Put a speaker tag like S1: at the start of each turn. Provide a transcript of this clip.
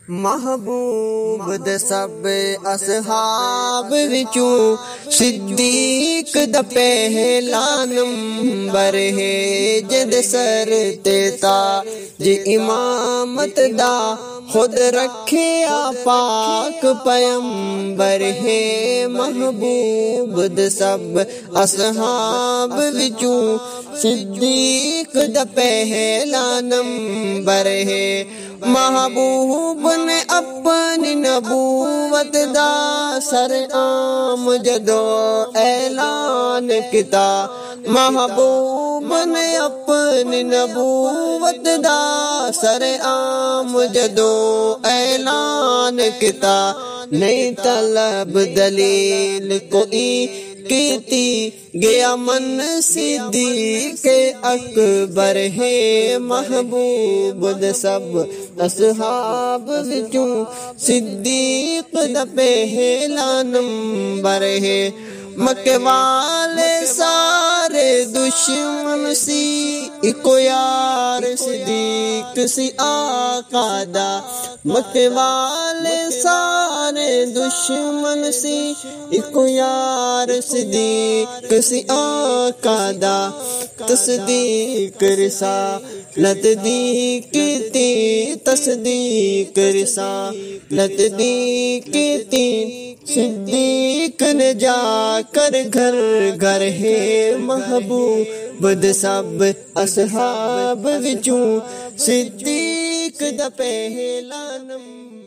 S1: محبوب دے سب اصحاب وچوں صدیق دا پہلا نمبر ہے جد سر تے تاج امامت دا خود رکھیا پاک پیمبر ہے محبوب دے سب اصحاب وچوں صدیق دا پہلا نمبر ہے محبوب نے اپنی نبوت دا سر عام جدو اعلان کیتا محبوب نے اپنی نبوت دا سر عام جدو اعلان کیتا نہیں طلب دلیل کوئی کیتی گیا من صدیق اکبر ہے محبوب دے سب اصحاب وچوں صدیق دا پہلا نمبر ہے مکے والے سارے دشمن سی اکو یار صدیق سی آقا دا مکے والے سارے دشمن سی اکو یار صدیق سی آقا دا تصدیق رسالت دی کیتی تصدیق رسالت دی کیتی صدیق نے جا کر گھر گھر ہے محبوب دے سب اصحاب وچوں صدیق دا پہلا نمبر